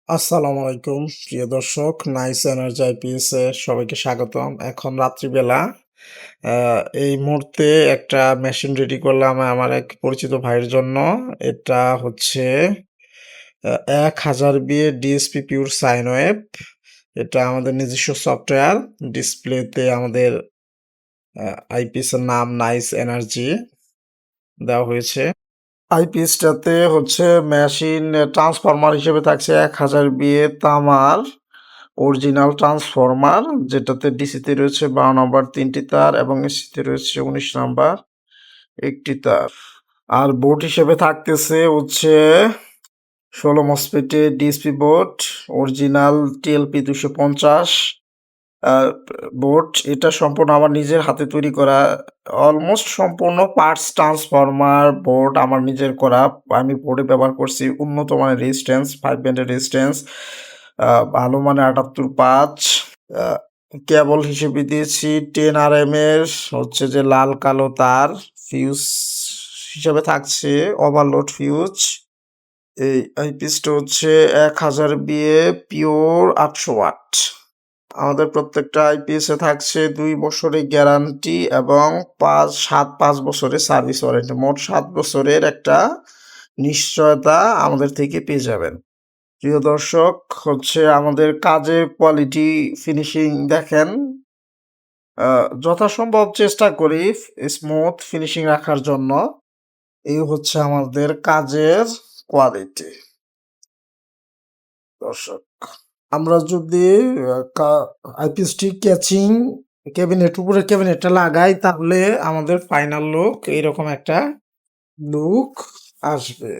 আসসালামু আলাইকুম প্রিয় দর্শক, নাইস এনার্জি আইপিএস এর সবাইকে স্বাগতম। এখন রাত্রিবেলা এই মুহূর্তে একটা মেশিন রেডি করলাম আমার এক পরিচিত ভাইয়ের জন্য। এটা হচ্ছে 1000 BA DSP pure sine wave. এটা আমাদের নিজস্ব সফটওয়্যার। ডিসপ্লেতে আমাদের আইপিএস এর নাম নাইস এনার্জি দেওয়া হয়েছে। আইপিএসটাতে হচ্ছে মেশিন ট্রান্সফরমার হিসেবে থাকছে 1000 বিএ তামার অরিজিনাল ট্রান্সফরমার, যেটাতে ডিসিতে রয়েছে 12 নম্বর 3টি তার এবং এসিতে রয়েছে 19 নম্বর 1টি তার। আর বোর্ড হিসেবে থাকতেছে হচ্ছে 16 মসফেটের DSP board, original TLP 250 board. এটা সম্পূর্ণ আমার নিজের হাতে তৈরি করা, অলমোস্ট সম্পূর্ণ পার্টস ট্রান্সফরমার বোর্ড আমার নিজের করা। আমি বোর্ডে ব্যবহার করছি উন্নত মানের রেজিস্ট্যান্স, 5 ব্যান্ডের রেজিস্ট্যান্স, ভালো মানের 78-5। কেবল হিসেবে দিয়েছি 10 RM এর হচ্ছে যে লাল কালো তার। ফিউজ হিসাবে থাকছে ওভারলোড ফিউজ। এই আইপিএসটা হচ্ছে 1000 বিএ পিওর 800 ওয়াট। আমাদের প্রত্যেকটা আইপিএস এ থাকছে 2 বছরের গ্যারান্টি এবং 5 বছরের সার্ভিস ওয়ারেন্টি। মোট 7 বছরের একটা নিশ্চয়তা আমাদের থেকে পেয়ে যাবেন। প্রিয় দর্শক, হচ্ছে আমাদের কাজের কোয়ালিটি ফিনিশিং দেখেন, যথাসম্ভব চেষ্টা করি স্মুথ ফিনিশিং রাখার জন্য। এই হচ্ছে আমাদের কাজের কোয়ালিটি। দর্শক, আমরা যদি আইপিএসটি ক্যাচিং ক্যাবিনেট উপরে ক্যাবিনেটটা লাগাই, তাহলে আমাদের ফাইনাল লুক এইরকম একটা লুক আসবে।